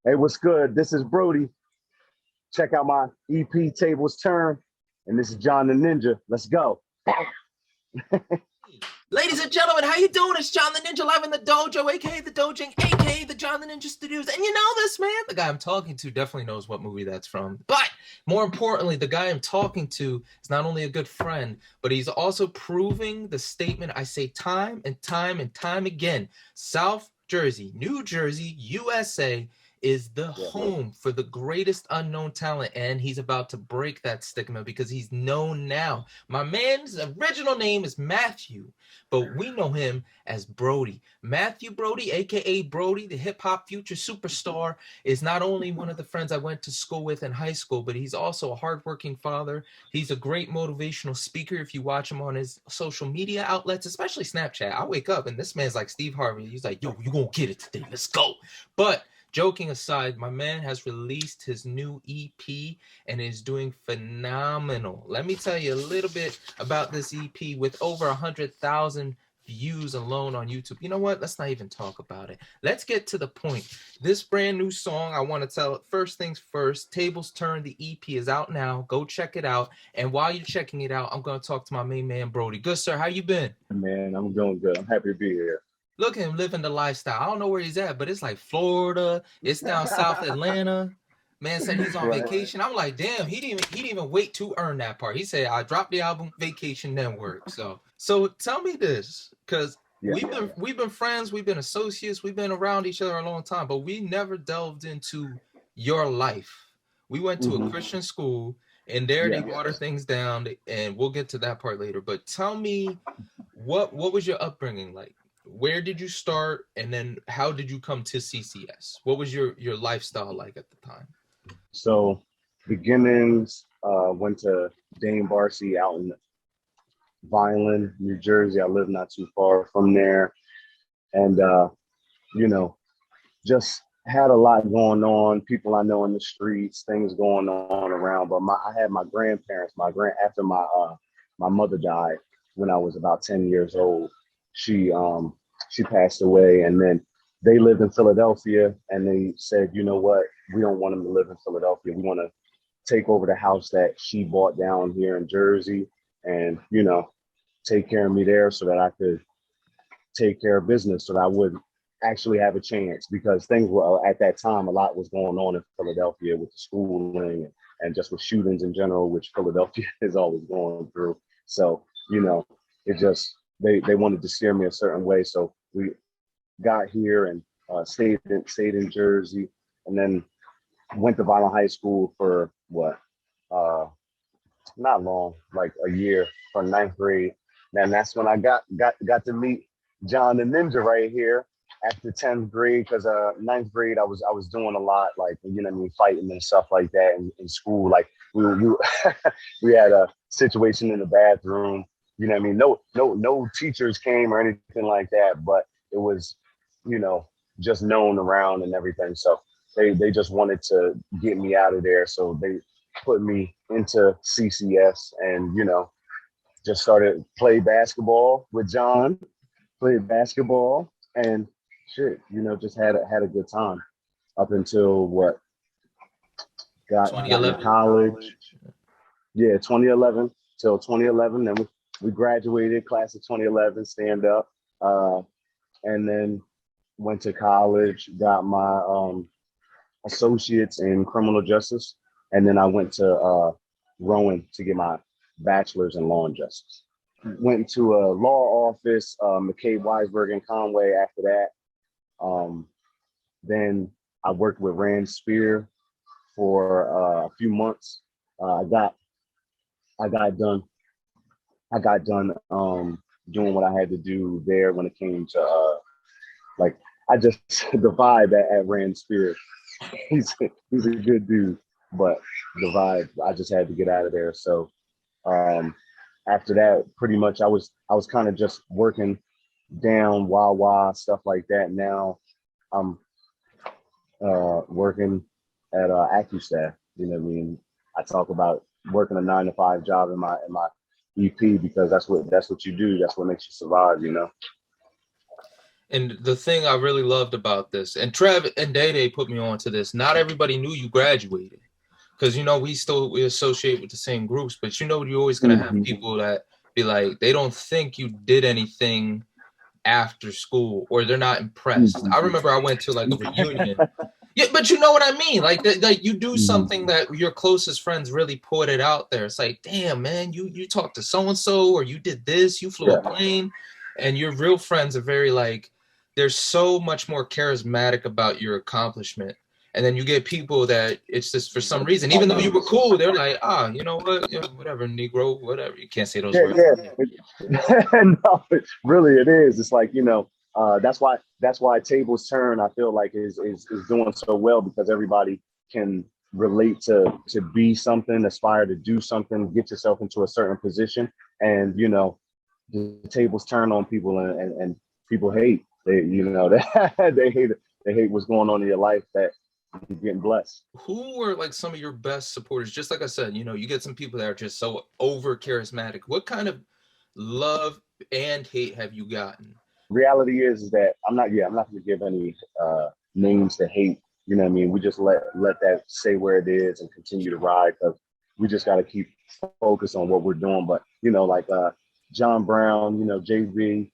Hey, what's good? This is Brody. Check out my EP Tables Turn. And this is John the Ninja. Let's go. Ladies and gentlemen, how you doing? It's John the Ninja live in the dojo, aka the Dojing, aka the John the Ninja Studios. And you know this, man. The guy I'm talking to definitely knows what movie that's from. But more importantly, the guy I'm talking to is not only a good friend, but he's also proving the statement I say time and time and time again. South Jersey, New Jersey, USA is the home for the greatest unknown talent, and he's about to break that stigma because he's known now. My man's original name is Matthew, but we know him as Broady. Matthew Broady, aka Broady, the hip-hop future superstar, is not only one of the friends I went to school with in high school, but he's also a hardworking father. He's a great motivational speaker. If you watch him on his social media outlets, especially Snapchat, I wake up and this man's like Steve Harvey. He's like, yo, you gonna get it today, let's go. But joking aside, my man has released his new EP and is doing phenomenal. Let me tell you a little bit about this EP with over 100,000 views alone on YouTube. You know what? Let's not even talk about it. Let's get to the point. This brand new song, I want to tell it first things first. Tables Turn, the EP is out now. Go check it out. And while you're checking it out, I'm going to talk to my main man, Broady. Good, sir. How you been? Man, I'm doing good. I'm happy to be here. Look at him living the lifestyle. I don't know where he's at, but it's like Florida. It's down South Atlanta. Man said he's on vacation. I'm like, damn, he didn't even wait to earn that part. He said, I dropped the album, vacation, then work. So tell me this, because we've been friends, we've been associates, we've been around each other a long time, but we never delved into your life. We went to a Christian school, and there they water things down, and we'll get to that part later. But tell me, what was your upbringing like? Where did you start, and then how did you come to CCS? What was your lifestyle like at the time? So beginnings, went to Dane Barcy out in Vineland, New Jersey. I live not too far from there. And, just had a lot going on, people I know in the streets, things going on around. But I had my grandparents, after my mother died when I was about 10 years old. She passed away, and then they lived in Philadelphia, and they said, you know what, we don't want them to live in Philadelphia. We want to take over the house that she bought down here in Jersey and, take care of me there so that I could take care of business, so that I would actually have a chance, because things were, at that time, a lot was going on in Philadelphia with the schooling and just with shootings in general, which Philadelphia is always going through. So, it just, they wanted to steer me a certain way. So we got here and stayed in Jersey, and then went to Violent High School for not long, like a year, from ninth grade. And that's when I got to meet John the Ninja right here after 10th grade, because ninth grade I was doing a lot, like, fighting and stuff like that in school. Like we we had a situation in the bathroom. No teachers came or anything like that, but it was, just known around and everything. So they just wanted to get me out of there. So they put me into CCS and, just started play basketball with John, played basketball and shit, just had a good time up until got to college. Yeah, 2011 till 2011. Then we graduated, class of 2011, stand up. And then went to college, got my associates in criminal justice. And then I went to Rowan to get my bachelor's in law and justice. Went to a law office, McCabe, Weisberg, and Conway after that. Then I worked with Rand Spear for a few months. I got done doing what I had to do there when it came to I just the vibe at Rand Spear. He's a good dude, but the vibe, I just had to get out of there. So after that, pretty much I was kind of just working down Wawa, stuff like that. Now I'm working at AccuStaff. You know what I mean? I talk about working a 9-to-5 job in my EP because that's what you do. That's what makes you survive. And the thing I really loved about this, and Trev and Day Day put me on to this, not everybody knew you graduated. Because, we associate with the same groups, but you're always going to have people that be like, they don't think you did anything after school, or they're not impressed. I remember I went to like a reunion. Yeah, but you know what I mean? Like you do something that your closest friends really put it out there. It's like, damn, man, you talked to so-and-so, or you did this, you flew a plane. And your real friends are very like, they're so much more charismatic about your accomplishment. And then you get people that it's just for some reason, even though you were cool, they're like, you know what, whatever, Negro, whatever. You can't say those words. No, really, it is. It's like, that's why tables turn. I feel like is doing so well because everybody can relate to be something, aspire to do something, get yourself into a certain position, and the tables turn on people, and people hate. They hate what's going on in your life, that you're getting blessed. Who were like some of your best supporters? Just like I said, you get some people that are just so over charismatic. What kind of love and hate have you gotten? Reality is that I'm not going to give any names to hate. You know what I mean? We just let that stay where it is and continue to ride, because we just got to keep focused on what we're doing. But like John Brown, JB,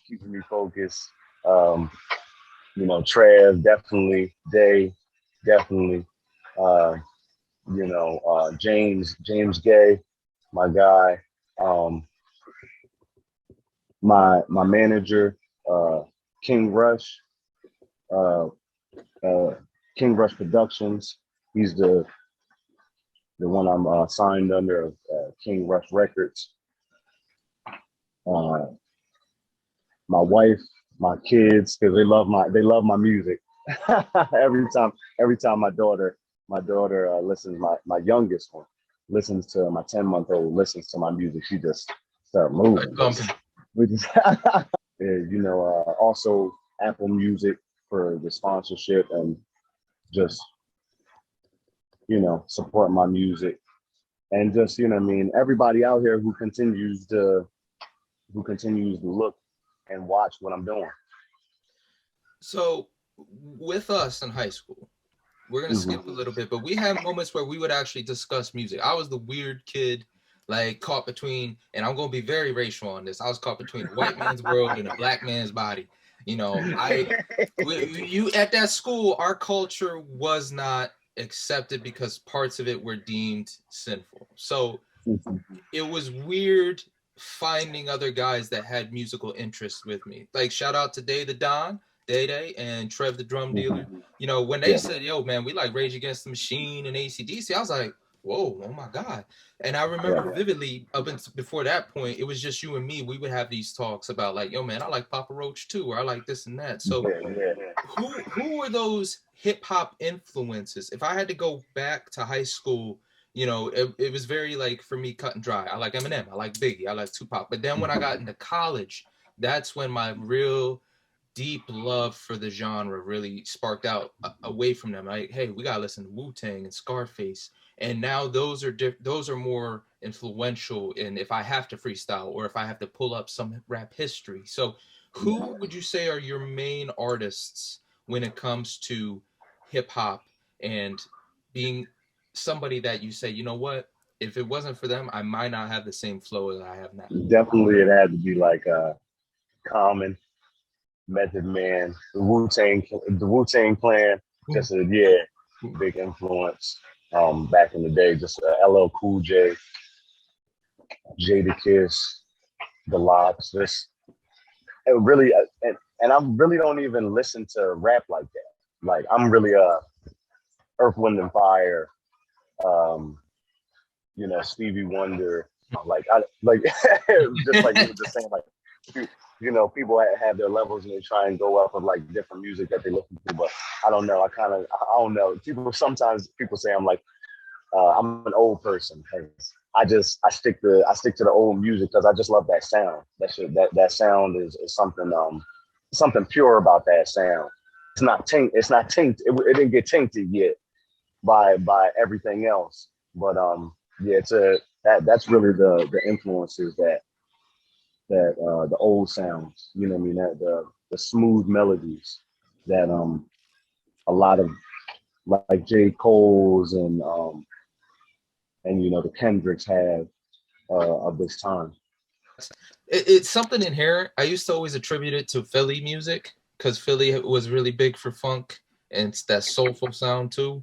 keeping me focused. Um, Trev, definitely. Day, definitely. Uh, James Gay, my guy. Um, my manager, King Rush, uh, uh, King Rush Productions. He's the one I'm signed under, King Rush Records. Uh, my wife, my kids, because they love my music. every time my daughter listens, my youngest one listens to my 10-month-old listens to my music, she just start moving. Also Apple Music for the sponsorship, and just support my music, and just everybody out here who continues to look and watch what I'm doing. So with us in high school, we're gonna skip a little bit, but we had moments where we would actually discuss music. I was the weird kid, like caught between, and I'm gonna be very racial on this. I was caught between a white man's world and a black man's body. You at that school, our culture was not accepted because parts of it were deemed sinful. So it was weird finding other guys that had musical interests with me. Like shout out to Day the Don, Day Day, and Trev the drum dealer. When they said, "Yo, man, we like Rage Against the Machine and AC/DC," I was like, "Whoa, oh my god!" And I remember vividly up until before that point, it was just you and me. We would have these talks about like, "Yo, man, I like Papa Roach too, or I like this and that." So, who were those hip hop influences? If I had to go back to high school, it was very like for me cut and dry. I like Eminem, I like Biggie, I like Tupac. But then when I got into college, that's when my real deep love for the genre really sparked out away from them. Like, hey, we gotta listen to Wu-Tang and Scarface, and now those are more influential in if I have to freestyle or if I have to pull up some rap history. So, who would you say are your main artists when it comes to hip hop and being somebody that you say, you know what? If it wasn't for them, I might not have the same flow that I have now. Definitely, it had to be like Common, Method Man, the Wu-Tang Clan. Just big influence. Back in the day, just LL Cool J, Jadakiss, the Lox. Just it really, and I really don't even listen to rap like that. Like I'm really Earth, Wind and Fire, um, Stevie Wonder. Like I like just like you were just saying, like people have their levels and they try and go up of like different music that they listen to. But I don't know. I don't know. Sometimes people say I'm like I'm an old person because I stick to the old music because I just love that sound. That sound is something pure about that sound. It's not tainted. It didn't get tainted yet by everything else. But that's really the influences that the old sounds. You know what I mean? the smooth melodies that a lot of like J. Cole's and the Kendricks have of this time. It's something inherent. I used to always attribute it to Philly music because Philly was really big for funk and it's that soulful sound too.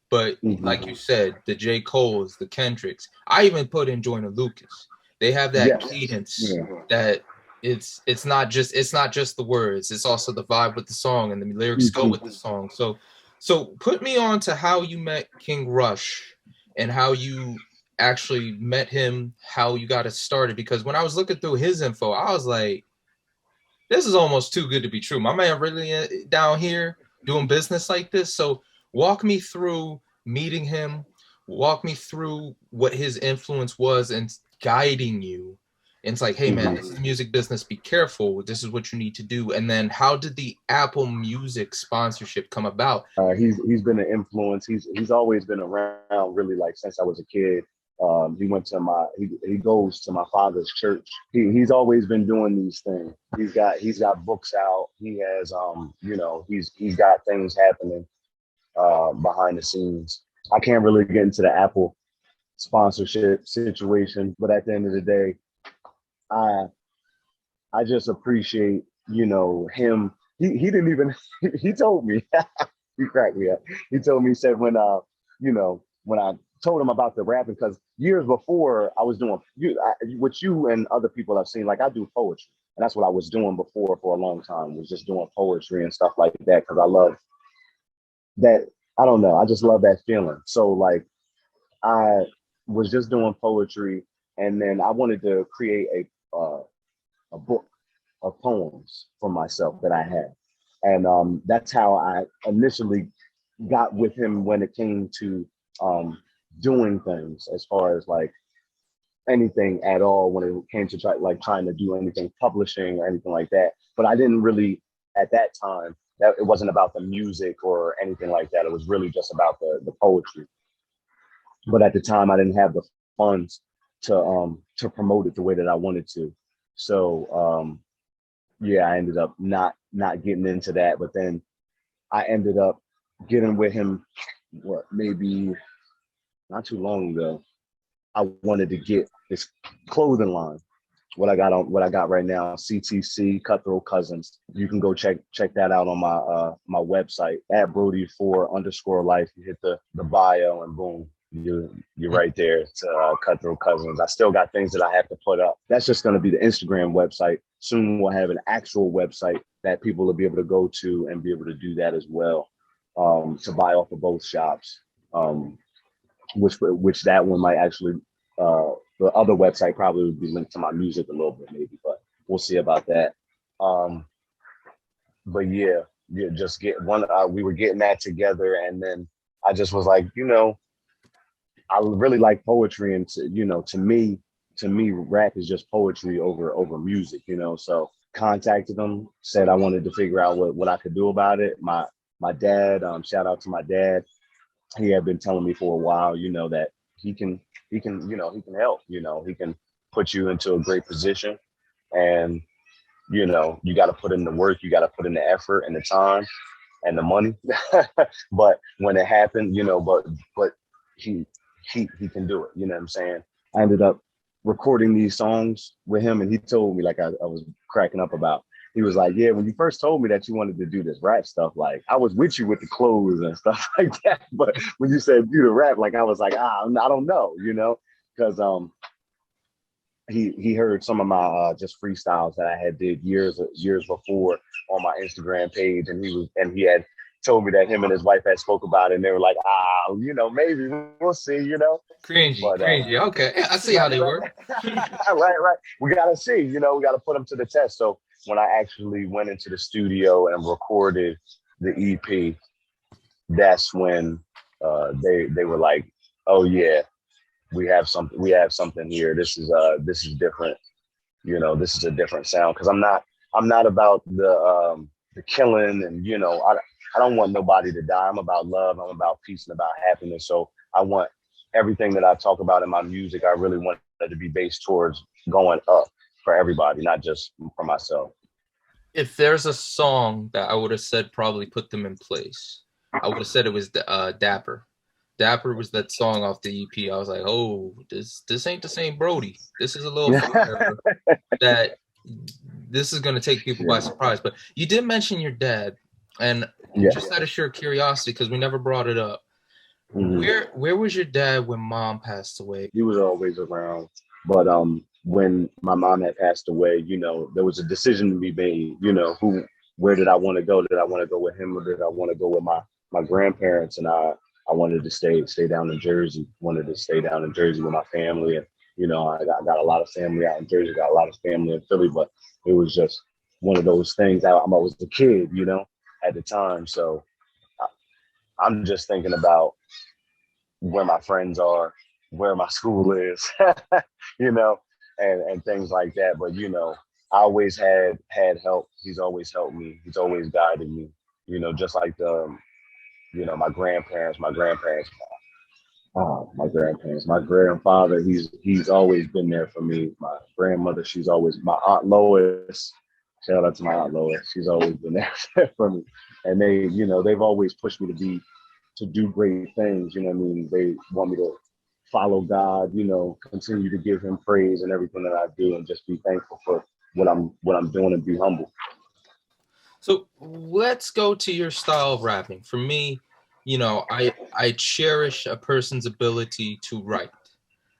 But like you said, the J. Cole's, the Kendricks, I even put in Joyner Lucas. They have that Yes. cadence Yeah. that it's not just the words, it's also the vibe with the song and the lyrics go with the song. So put me on to how you met King Rush and how you actually met him, how you got it started. Because when I was looking through his info, I was like, this is almost too good to be true. My man really down here doing business like this. So walk me through meeting him. Walk me through what his influence was and guiding you. And it's like, hey man, this is the music business. Be careful. This is what you need to do. And then how did the Apple Music sponsorship come about? He's been an influence. He's always been around, really, like since I was a kid. He went to he goes to my father's church. He's always been doing these things. He's got books out. He has he's got things happening behind the scenes. I can't really get into the Apple sponsorship situation, but at the end of the day, I just appreciate him. He didn't even he told me he cracked me up. He told me, he said when I told him about the rapping, because years before I was doing what you and other people I've seen, like I do poetry, and that's what I was doing before for a long time, was just doing poetry and stuff like that, because I love that. I don't know, I just love that feeling. So like I was just doing poetry, and then I wanted to create a book of poems for myself that I had, and that's how I initially got with him when it came to doing things, as far as like anything at all, when it came to trying to do anything publishing or anything like that. But I didn't really, at that time, that it wasn't about the music or anything like that. It was really just about the poetry. But at the time, I didn't have the funds to promote it the way that I wanted to. So yeah, I ended up not getting into that. But then I ended up getting with him, what, maybe not too long ago. I wanted to get this clothing line. What I got right now, CTC Cutthroat Cousins. You can go check that out on my website at Broady4_life. You hit the bio and boom, you're right there to Cutthroat Cousins. I still got things that I have to put up. That's just going to be the Instagram website. Soon we'll have an actual website that people will be able to go to and be able to do that as well, to buy off of both shops. Which that one might actually, the other website probably would be linked to my music a little bit maybe, but we'll see about that. But yeah, just get one. We were getting that together, and then I just was like, I really like poetry, and to me, rap is just poetry over music, So contacted them, said I wanted to figure out what I could do about it. My dad, shout out to my dad. He had been telling me for a while, that he can help, he can put you into a great position, and you got to put in the work, you got to put in the effort and the time and the money. But when it happened, but he can do it. You know what I'm saying? I ended up recording these songs with him, and he told me, like I was cracking up about. He was like, yeah, when you first told me that you wanted to do this rap stuff, like I was with you with the clothes and stuff like that. But when you said do the rap, like I was like, I don't know, because he heard some of my just freestyles that I had did years before on my Instagram page, and he had told me that him and his wife had spoke about it, and they were like, maybe we'll see. Cringy, But cringy. Okay, I see how they work. right. We gotta see, we gotta put them to the test. So when I actually went into the studio and recorded the EP, that's when they were like, oh yeah, we have something here. This is different. This is a different sound, because I'm not about the killing, and I don't want nobody to die. I'm about love. I'm about peace and about happiness. So I want everything that I talk about in my music, I really want it to be based towards going up for everybody, not just for myself. If there's a song that I would have said probably put them in place, I would have said it was Dapper. Dapper was that song off the EP. I was like, oh, this ain't the same Broady. This is a little fire that this is going to take people by surprise. But you did mention your dad, and Yeah. just out of sheer curiosity, because we never brought it up, Mhm. where was your dad when mom passed away? He was always around. But when my mom had passed away, you know, there was a decision to be made, you know, where did I want to go? Did I want to go with him, or did I want to go with my grandparents? And I wanted to stay down in Jersey, wanted to stay down in Jersey with my family. And, you know, I got a lot of family out in Jersey, got a lot of family in Philly, but it was just one of those things. I was a kid, you know, at the time. So I'm just thinking about where my friends are, where my school is, you know, and things like that. But you know, I always had help. He's always helped me. He's always guided me. You know, just like the you know my grandparents, my grandfather. He's always been there for me. My grandmother, she's always my Aunt Lois. Shout out to my Aunt Lois. She's always been there for me. And you know, they've always pushed me to do great things. You know what I mean? They want me to follow God, you know, continue to give him praise and everything that I do and just be thankful for what I'm doing and be humble. So let's go to your style of rapping. For me, you know, I cherish a person's ability to write.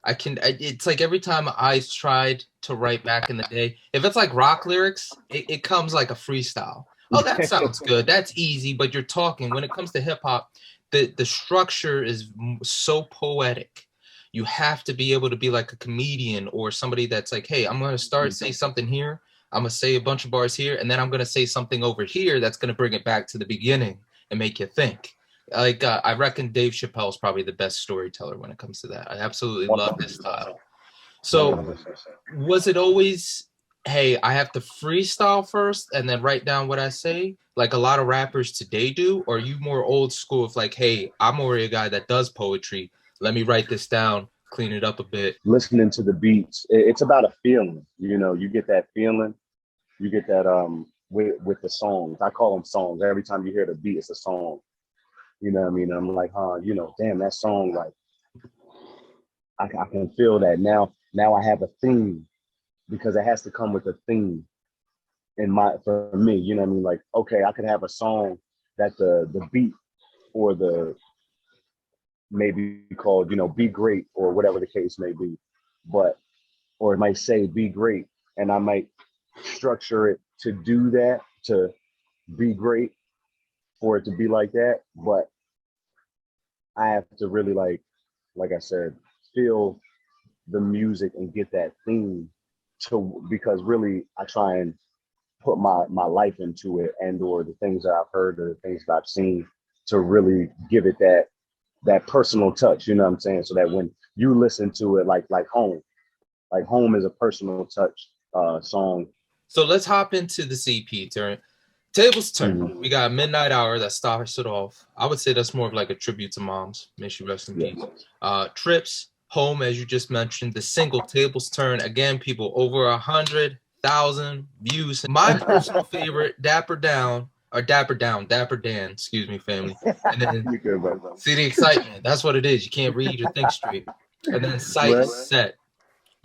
It's like every time I tried to write back in the day, if it's like rock lyrics, it comes like a freestyle. Oh, that sounds good. That's easy, but you're talking. When it comes to hip hop, the structure is so poetic. You have to be able to be like a comedian or somebody that's like, hey, I'm going to say something here. I'm going to say a bunch of bars here, and then I'm going to say something over here that's going to bring it back to the beginning and make you think. Like I reckon Dave Chappelle is probably the best storyteller when it comes to that. I absolutely love his style. So 100%. was it always, hey, I have to freestyle first and then write down what I say, like a lot of rappers today do? Or are you more old school of like, hey, I'm already a guy that does poetry. Let me write this down, clean it up a bit. Listening to the beats, it's about a feeling. You know, you get that feeling, you get that with the songs. I call them songs. Every time you hear the beat, it's a song. You know what I mean? And I'm like, you know, damn, that song, like I can feel that now. Now I have a theme because it has to come with a theme in my for me. You know what I mean? Like, okay, I could have a song that the beat or the maybe called, you know, be great or whatever the case may be, but or it might say be great, and I might structure it to do that, to be great, for it to be like that. But I have to really like I said, feel the music and get that theme to because really I try and put my life into it and or the things that I've heard or the things that I've seen to really give it that personal touch, you know what I'm saying? So that when you listen to it like home is a personal touch song. So let's hop into the CP. Tables turn. Mhm. We got Midnight Hour that starts it off. I would say that's more of like a tribute to moms. May she rest in Yeah. peace. Trips, Home, as you just mentioned. The single Tables Turn. Again, people over 100,000 views. My personal favorite, Dapper Down, or Dapper Down, Dapper Dan, excuse me, family. And then You good, bro. See the Excitement. That's what it is. You can't read or think straight. And then Sight Right. Set.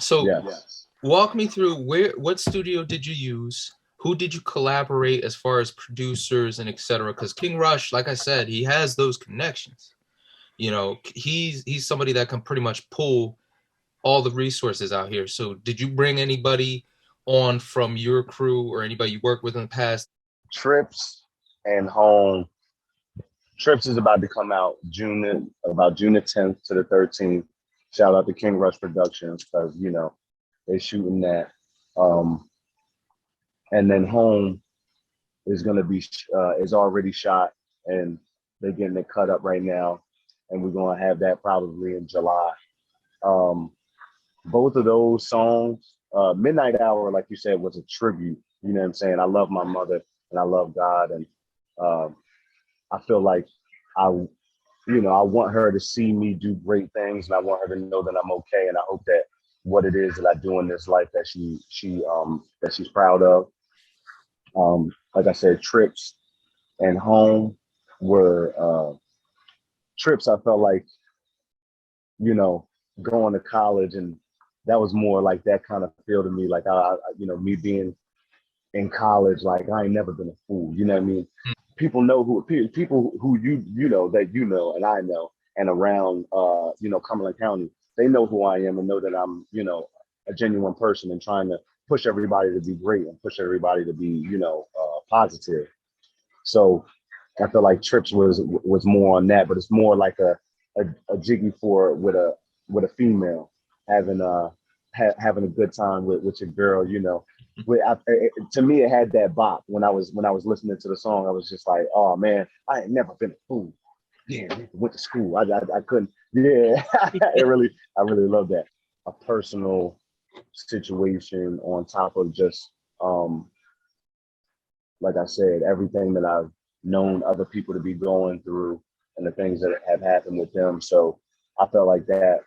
So Yes. walk me through what studio did you use? Who did you collaborate as far as producers and etc.? Because King Rush, like I said, he has those connections. You know, he's somebody that can pretty much pull all the resources out here. So did you bring anybody on from your crew or anybody you worked with in the past? Trips and Home. Trips is about to come out June the 10th to the 13th. Shout out to King Rush Productions because you know they shooting that. Um, and then Home is gonna be is already shot and they're getting it cut up right now, and we're gonna have that probably in July. Um, both of those songs, Midnight Hour, like you said, was a tribute. You know what I'm saying? I love my mother and I love God, and um, I feel like I, you know, I want her to see me do great things, and I want her to know that I'm okay, and I hope that what it is that I do in this life that she's proud of. Like I said, trips and home were trips. I felt like, you know, going to college, and that was more like that kind of feel to me. Like me being in college, like I ain't never been a fool. You know what I mean? People know who people who you know that you know and I know and around Cumberland County, they know who I am and know that I'm a genuine person and trying to push everybody to be great and push everybody to be positive. So I feel like Trips was more on that, but it's more like a jiggy for with a female having having a good time with your girl. To me it had that bop when I was listening to the song. I was just like, oh man, I ain't never been a fool. Yeah, went to school. I couldn't. Yeah, I really love that. A personal situation on top of just like I said, everything that I've known other people to be going through and the things that have happened with them. So I felt like that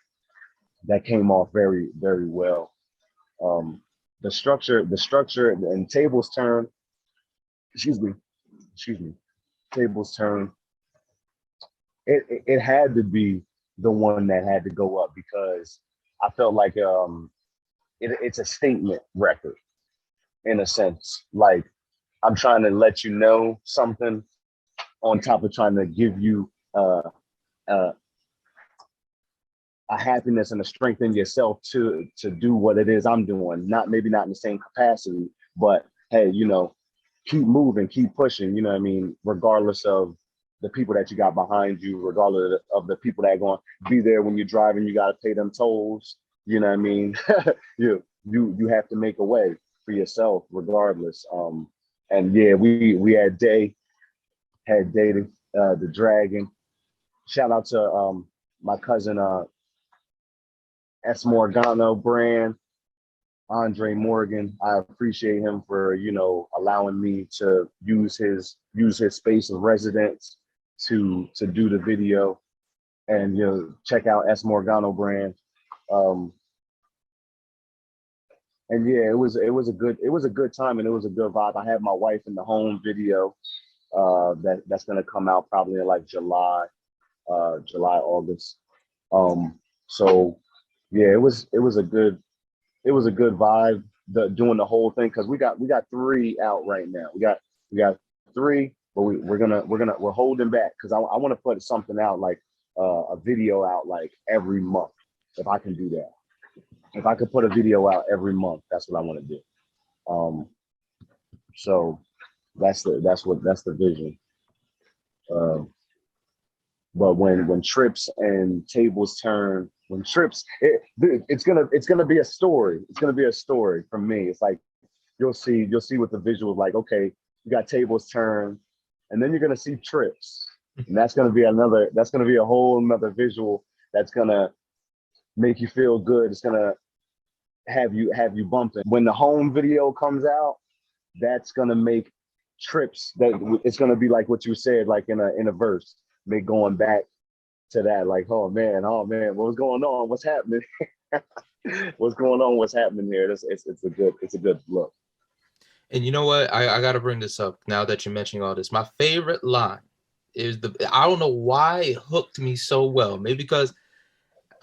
came off very, very well. Um, the structure and tables turn, excuse me, excuse me, tables turn. It had to be the one that had to go up because I felt like it's a statement record in a sense. Like I'm trying to let you know something on top of trying to give you uh, a happiness and a strength in yourself to do what it is I'm doing. Maybe not in the same capacity, but hey, keep moving, keep pushing. You know what I mean? Regardless of the people that you got behind you, regardless of the people that are going to be there when you're driving, you got to pay them tolls. You know what I mean? You have to make a way for yourself, regardless. And yeah, we had dated the dragon. Shout out to my cousin S. Morgano brand, Andre Morgan. I appreciate him for allowing me to use his space of residence to do the video, and check out S. Morgano brand. Um, and yeah, it was a good time and it was a good vibe. I had my wife in the home video that's gonna come out probably in like July, August. So yeah, it was a good vibe doing the whole thing because we got three out right now. We got three, but we're holding back because I want to put something out like a video out like every month if I can do that. If I could put a video out every month, that's what I want to do. Um, so that's the vision. Uh, but when trips and tables turn, when trips, it's gonna be a story. It's gonna be a story from me. It's like you'll see what the visual is like. Okay, you got tables turn, and then you're gonna see trips, and that's gonna be a whole another visual that's gonna make you feel good. It's gonna have you bumping. When the home video comes out, that's gonna make trips that it's gonna be like what you said, like in a verse, make going back to that, like, oh man, what's going on? What's happening? What's going on? What's happening here? It's a good look. And you know what? I got to bring this up now that you're mentioning all this. My favorite line is I don't know why it hooked me so well. Maybe because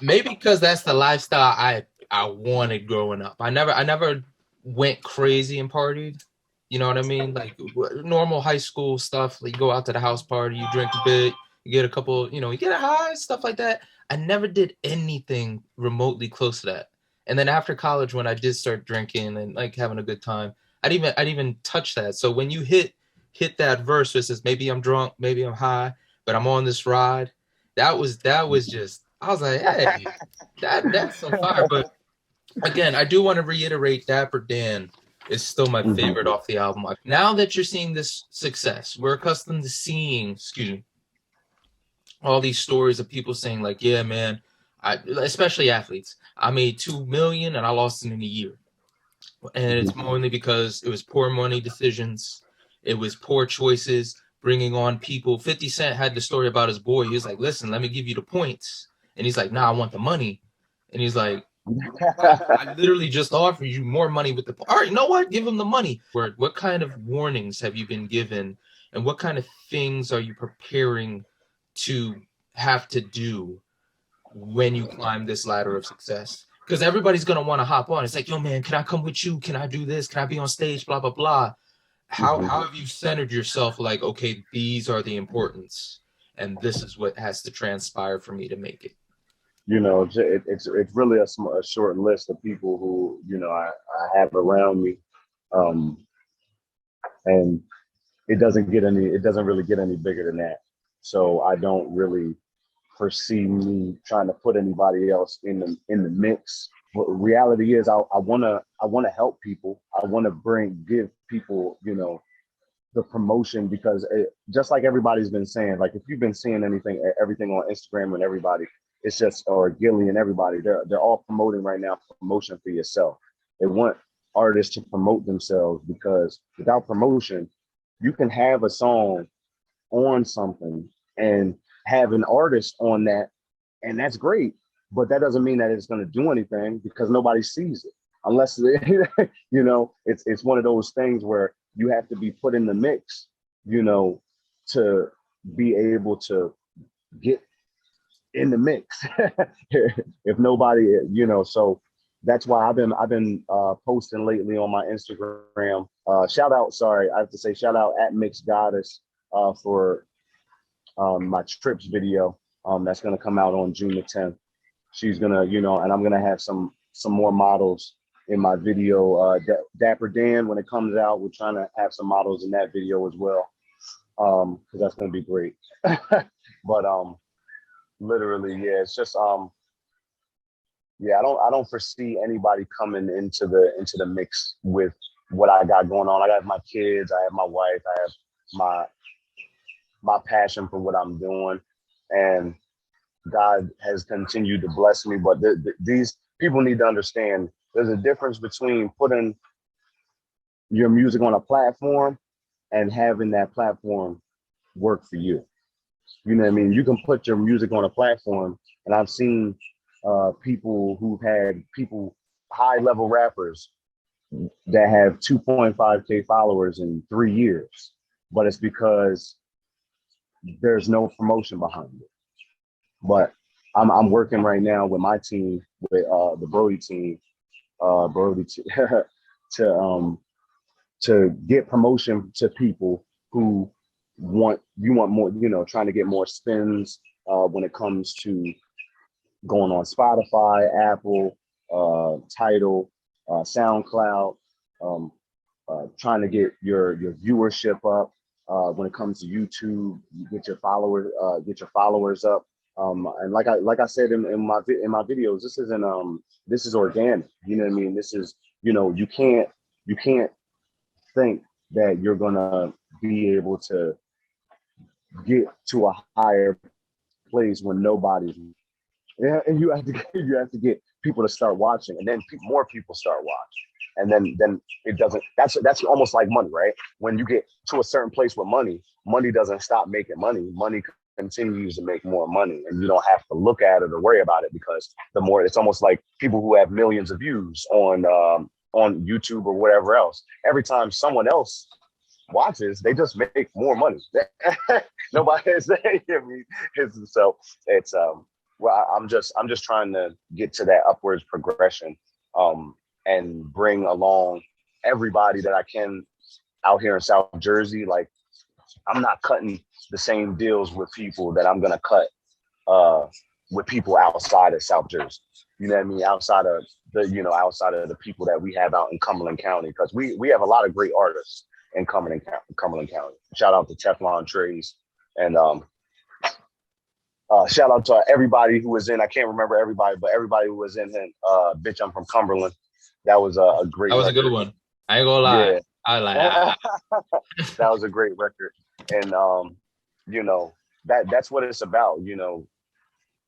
that's the lifestyle I wanted growing up. I never went crazy and partied. You know what I mean? Like normal high school stuff. Like you go out to the house party, you drink a bit, you get a couple, you get a high, stuff like that. I never did anything remotely close to that. And then after college, when I did start drinking and like having a good time, I'd even touch that. So when you hit that verse where it says maybe I'm drunk, maybe I'm high, but I'm on this ride, that was just I was like, hey, that's some fire. But again, I do want to reiterate Dapper Dan is still my favorite off the album. Now that you're seeing this success, we're accustomed to seeing, excuse me, all these stories of people saying like, yeah, man, especially athletes, I made 2 million and I lost it in a year. And it's mainly because it was poor money decisions. It was poor choices, bringing on people. 50 Cent had the story about his boy. He was like, listen, let me give you the points. And he's like, nah, I want the money. And he's like, I literally just offered you more money with the. All right, you know what? Give him the money. What kind of warnings have you been given, and what kind of things are you preparing to have to do when you climb this ladder of success? Because everybody's gonna want to hop on. It's like, yo, man, can I come with you? Can I do this? Can I be on stage? Blah blah blah. How have you centered yourself? Like, okay, these are the importance, and this is what has to transpire for me to make it. It's really a short list of people who I have around me, um, and it doesn't really get any bigger than that. So I don't really foresee me trying to put anybody else in the mix. But reality is, I wanna help people. I want to give people the promotion, because just like everybody's been saying, like if you've been seeing everything on Instagram and everybody, it's just, or Gilly and everybody, they're all promoting right now, promotion for yourself. They want artists to promote themselves, because without promotion, you can have a song on something and have an artist on that, and that's great. But that doesn't mean that it's going to do anything, because nobody sees it unless it's one of those things where you have to be put in the mix, to be able to get in the mix. If nobody, so that's why I've been posting lately on my Instagram. Shout out, sorry, I have to say shout out at Mixed Goddess for my trips video that's going to come out on June the 10th. She's gonna, and I'm gonna have some more models in my video. Dapper Dan, when it comes out, we're trying to have some models in that video as well, because that's gonna be great. But literally, yeah, it's just yeah, I don't foresee anybody coming into the mix with what I got going on. I got my kids, I have my wife, I have my my passion for what I'm doing, and God has continued to bless me. But these people need to understand there's a difference between putting your music on a platform and having that platform work for you. You know what I mean? You can put your music on a platform, and I've seen people who've had people, high level rappers that have 2.5K followers in 3 years, but it's because there's no promotion behind it. But I'm working right now with my team, with the Broady team, Broady to to get promotion to people who want more, trying to get more spins when it comes to going on Spotify, Apple, Tidal, SoundCloud, um, trying to get your viewership up. When it comes to YouTube, you get your followers up. And like I said in my videos, this is organic. You know what I mean? This is, you can't think that you're gonna be able to get to a higher place when nobody's. Yeah, and you have to get people to start watching, and then more people start watching, and then it doesn't. That's almost like money, right? When you get to a certain place with money, money doesn't stop making money. Money continues to make more money, and you don't have to look at it or worry about it, because the more, it's almost like people who have millions of views on YouTube or whatever else. Every time someone else watches, they just make more money. Nobody is there. So it's well, I'm just trying to get to that upwards progression, and bring along everybody that I can out here in South Jersey. Like, I'm not cutting the same deals with people that I'm gonna cut uh, with people outside of South Jersey. You know what I mean? Outside of the people that we have out in Cumberland County, because we have a lot of great artists in Cumberland County. Shout out to Teflon Trays, and shout out to everybody who was in. I can't remember everybody, but everybody who was in. Bitch, I'm from Cumberland. That was a great That was a record. good one. I ain't gonna lie. Yeah, I like. that was a great record, and that's what it's about.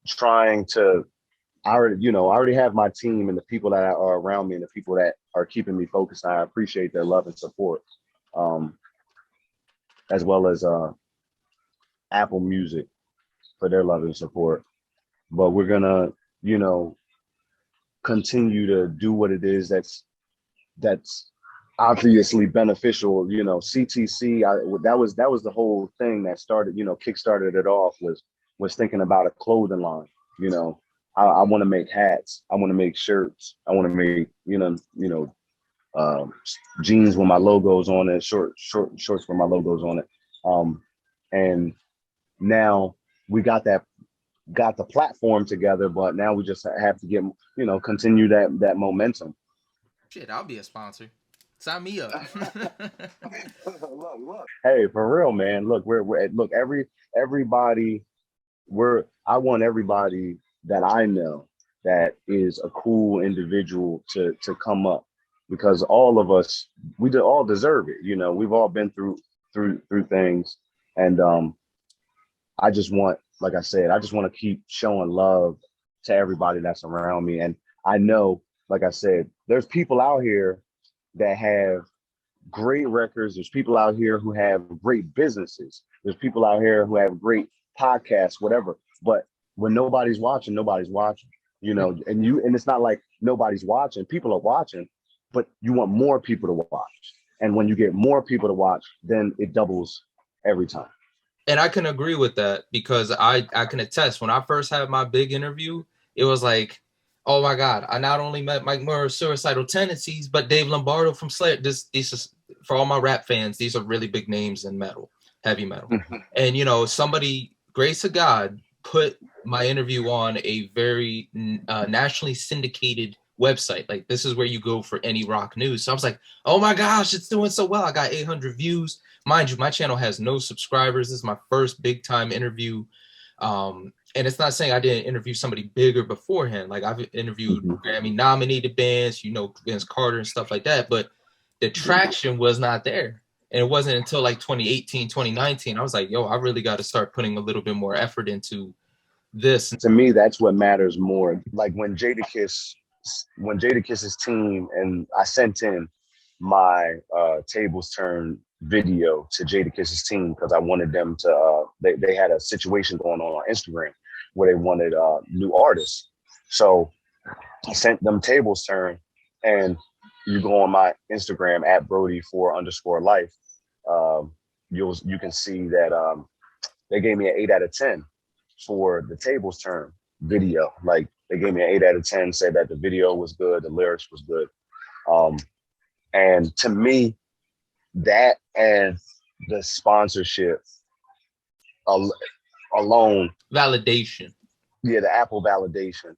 Trying to. I already have my team and the people that are around me and the people that are keeping me focused. I appreciate their love and support, um, as well as Apple Music for their love and support. But we're gonna, you know, continue to do what it is that's obviously beneficial. You know, CTC, that was the whole thing that started, you know, kickstarted it off, was thinking about a clothing line. You know, I want to make hats, I want to make shirts, I want to make, um, jeans with my logos on it, shorts with my logos on it. And now we got the platform together, but now we just have to get, continue that momentum. Shit, I'll be a sponsor. Sign me up. Hey, for real, man. Look, look, everybody, I want everybody that I know that is a cool individual to come up, because all of us, all deserve it. You know, we've all been through things. And I just want, like I said, I just want to keep showing love to everybody that's around me. And I know, like I said, there's people out here that have great records. There's people out here who have great businesses. There's people out here who have great podcasts, whatever. But when nobody's watching, nobody's watching. You know, and it's not like nobody's watching. People are watching, but you want more people to watch. And when you get more people to watch, then it doubles every time. And I can agree with that, because I can attest, when I first had my big interview, it was like, oh my God, I not only met Mike Murray's Suicidal Tendencies, but Dave Lombardo from Slayer. These is, for all my rap fans, these are really big names in metal, heavy metal. And, you know, somebody, grace of God, put my interview on a very nationally syndicated website. Like, this is where you go for any rock news. So I was like, oh my gosh, it's doing so well. I got 800 views. Mind you, my channel has no subscribers. This is my first big time interview. And it's not saying I didn't interview somebody bigger beforehand. Like, I've interviewed Grammy nominated bands, you know, Vince Carter and stuff like that. But the traction was not there. And it wasn't until like 2018, 2019, I was like, yo, I really got to start putting a little bit more effort into this. To me, that's what matters more. Like when Jadakiss's team, and I sent in my tables turn video to Jadakiss's team because I wanted them to, they had a situation going on Instagram where they wanted new artists. So I sent them tables turn, and you go on my Instagram at Broady_life. You can see that they gave me an 8 out of 10 for the tables turn video. Like, they gave me an 8 out of 10, said that the video was good, the lyrics was good. And to me, that and the sponsorship alone, validation. Yeah, the Apple validation.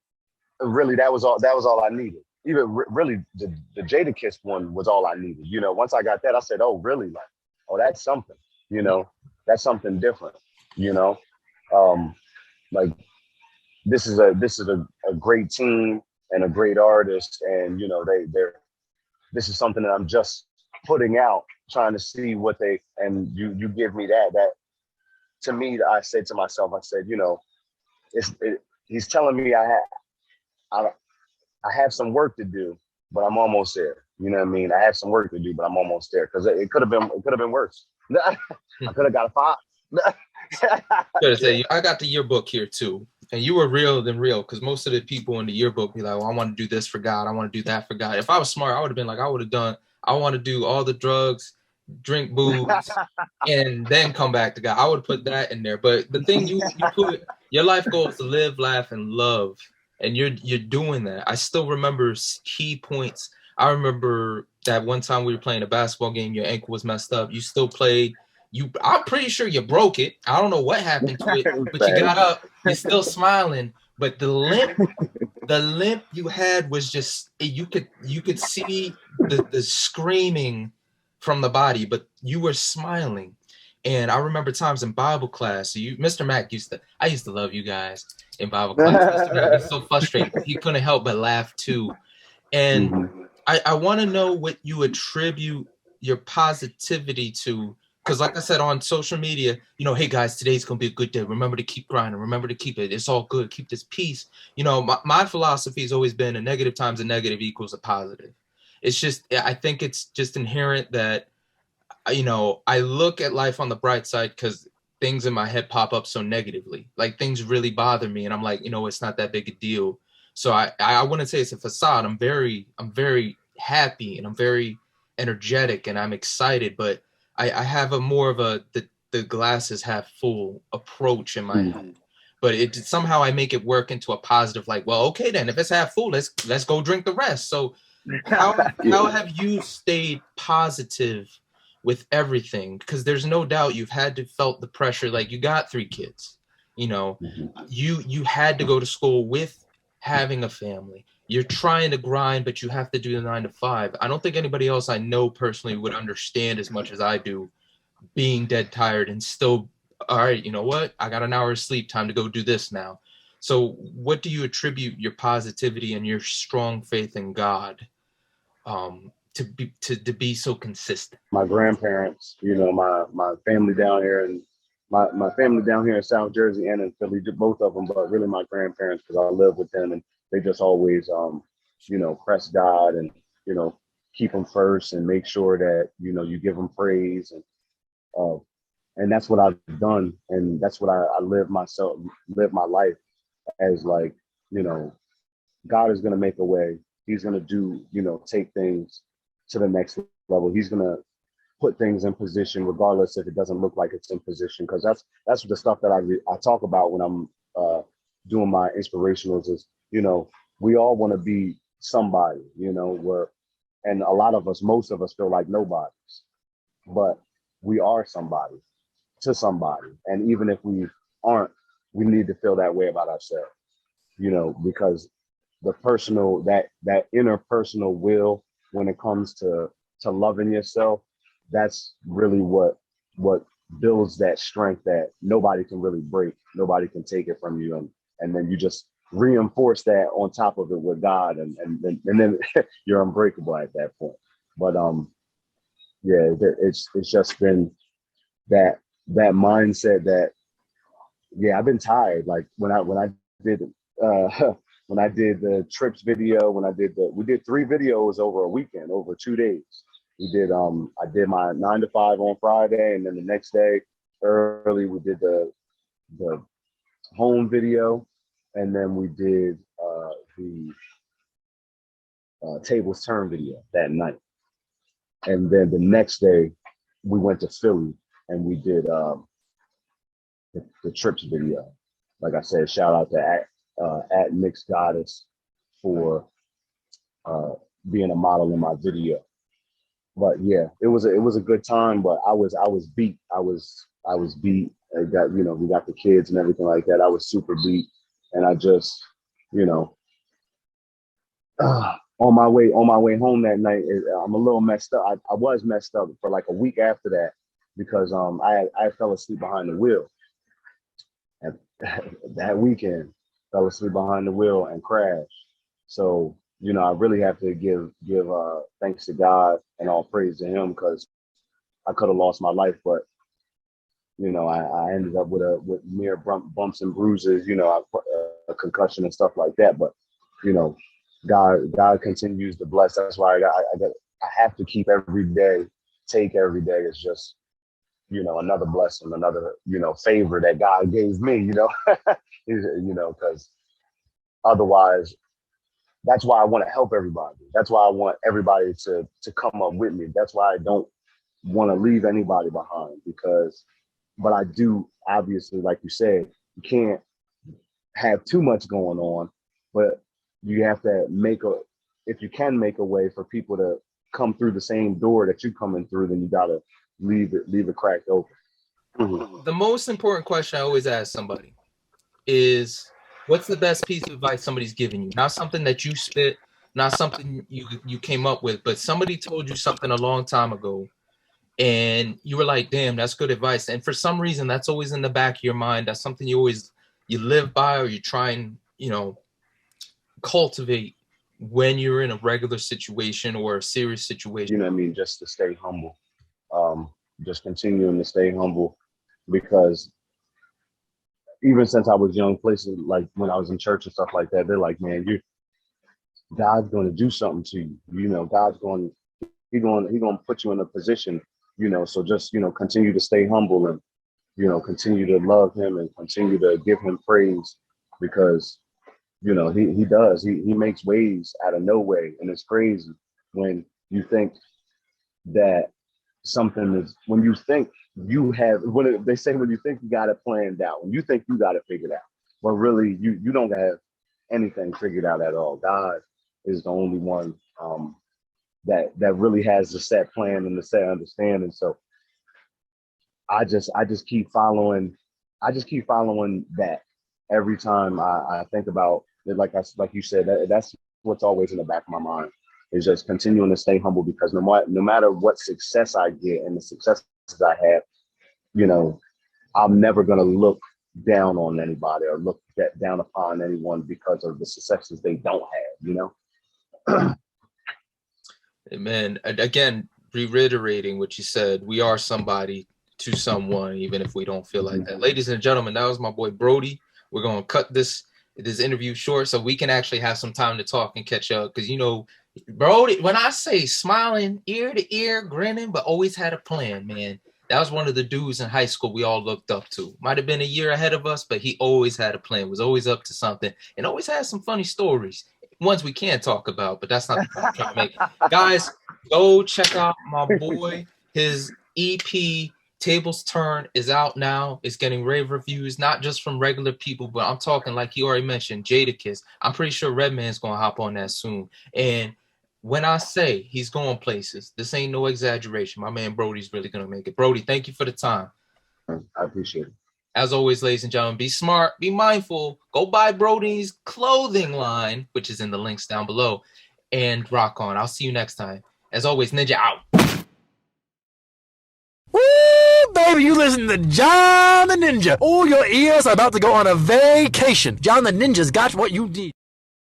Really, that was all I needed. Even really, the Jadakiss one was all I needed. You know, once I got that, I said, oh, really? Like, oh, that's something. You know, that's something different. You know, like, this is a great team and a great artist, and you know, this is something that I'm just putting out, trying to see what they, and you give me that to me. I said to myself, I said, you know, he's telling me I have some work to do, but I'm almost there. You know what I mean? I have some work to do, but I'm almost there, because it could have been worse. I could have got a 5. I got the yearbook here too, and you were real than real, because most of the people in the yearbook be like, well, I want to do this for God, I want to do that for God. If I was smart, I would have been like, I want to do all the drugs, drink booze, and then come back to God. I would have put that in there. But the thing you put, your life goal is to live, laugh, and love, and you're doing that. I still remember key points. I remember that one time we were playing a basketball game, your ankle was messed up. You still played. I'm pretty sure you broke it. I don't know what happened to it, but you got up. You're still smiling. But the limp you had was just, you could see the screaming from the body, but you were smiling. And I remember times in Bible class, Mr. Mack I used to love you guys in Bible class. Mr. Mack was so frustrated. He couldn't help but laugh too. And I want to know what you attribute your positivity to. Because like I said, on social media, you know, hey guys, today's going to be a good day. Remember to keep grinding. Remember to keep it. It's all good. Keep this peace. You know, my philosophy has always been a negative times a negative equals a positive. It's just, I think it's just inherent that, you know, I look at life on the bright side, because things in my head pop up so negatively. Like, things really bother me. And I'm like, you know, it's not that big a deal. So I wouldn't say it's a facade. I'm very happy and I'm very energetic and I'm excited, but I have a more of a the glasses half full approach in my head. But it somehow I make it work into a positive, like, well, okay, then if it's half full, let's go drink the rest. So how have you stayed positive with everything? Because there's no doubt you've had to felt the pressure. Like, you got 3 kids, you know, you had to go to school with having a family. You're trying to grind, but you have to do the 9 to 5. I don't think anybody else I know personally would understand as much as I do being dead tired and still, all right, you know what? I got an hour of sleep, time to go do this now. So what do you attribute your positivity and your strong faith in God to be so consistent? My grandparents, you know, my family down here, and my family down here in South Jersey and in Philly, both of them, but really my grandparents, because I live with them, and they just always, you know, press God and, you know, keep them first and make sure that, you know, you give them praise. Uh, and that's what I've done, and that's what I live my life as, like, you know, God is going to make a way. He's going to do, you know, take things to the next level. He's going to put things in position, regardless if it doesn't look like it's in position. Because that's the stuff that I talk about when I'm doing my inspirationals. Is, you know, we all want to be somebody, you know, and a lot of us, most of us, feel like nobodies, but we are somebody to somebody. And even if we aren't, we need to feel that way about ourselves, you know, because the personal, that interpersonal will, when it comes to loving yourself, that's really what builds that strength that nobody can really break. Nobody can take it from you. And then you just reinforce that on top of it with God, and then you're unbreakable at that point. But yeah, it's just been that mindset that, yeah, I've been tired. Like when I did when I did the trips video, we did 3 videos over a weekend, over 2 days. We did I did my 9 to 5 on Friday, and then the next day early we did the home video, and then we did the tables turn video that night. And then the next day we went to Philly and we did the trips video. Like I said, shout out to at Mixed Goddess for being a model in my video. But yeah, it was a good time. But I was beat. I was beat. I got, you know, we got the kids and everything like that. I was super beat, and I just, you know, on my way home that night, I'm a little messed up. I was messed up for like a week after that, because I fell asleep behind the wheel. And that weekend, fell asleep behind the wheel and crashed. So, you know, I really have to give thanks to God and all praise to Him, because I could have lost my life, but, you know, I ended up with mere bumps and bruises, you know, a concussion and stuff like that. But, you know, God continues to bless. That's why I have to keep every day, take every day. It's just, you know, another blessing, another, you know, favor that God gave me, you know, you know, because otherwise, that's why I want to help everybody. That's why I want everybody to come up with me. That's why I don't want to leave anybody behind, but I do, obviously, like you said, you can't have too much going on, but you have to if you can make a way for people to come through the same door that you're coming through, then you got to leave it cracked open. Mm-hmm. The most important question I always ask somebody is, what's the best piece of advice somebody's given you? Not something that you spit, not something you came up with, but somebody told you something a long time ago, and you were like, damn, that's good advice. And for some reason, that's always in the back of your mind. That's something you live by, or you try and, you know, cultivate when you're in a regular situation or a serious situation. You know what I mean? Just to stay humble. Just continuing to stay humble, because even since I was young, places like when I was in church and stuff like that, they're like, man, God's going to do something to you. You know, He's going to put you in a position, you know, so just, you know, continue to stay humble, and, you know, continue to love Him and continue to give Him praise, because You know, he does. He makes waves out of no way, and it's crazy when you think that something is when you think you have they say when you think you got it planned out, when you think you got it figured out, but really you don't have anything figured out at all. God is the only one that really has the set plan and the set understanding. So I just keep following that every time I think about it. Like you said, that's what's always in the back of my mind is just continuing to stay humble because no matter what success I get and the successes I have, you know, I'm never gonna look down on anybody or look down upon anyone because of the successes they don't have, you know. Man, again, reiterating what you said, we are somebody to someone, even if we don't feel like that. Ladies and gentlemen, that was my boy Broady. We're gonna cut this interview short so we can actually have some time to talk and catch up. Because you know, Broady, when I say smiling ear to ear, grinning, but always had a plan, man. That was one of the dudes in high school we all looked up to. Might have been a year ahead of us, but he always had a plan, was always up to something, and always had some funny stories. Ones we can't talk about, but that's not the point I'm trying to make. Guys, go check out my boy. His EP Tables Turn is out now. It's getting rave reviews, not just from regular people, but I'm talking like he already mentioned, Jadakiss. I'm pretty sure Redman's gonna hop on that soon. And when I say he's going places, this ain't no exaggeration. My man Brody's really gonna make it. Broady, thank you for the time. I appreciate it. As always, ladies and gentlemen, be smart, be mindful, go buy Brody's clothing line, which is in the links down below, and rock on. I'll see you next time. As always, Ninja out. Woo, baby, you listen to John the Ninja. Oh, your ears are about to go on a vacation. John the Ninja's got what you need.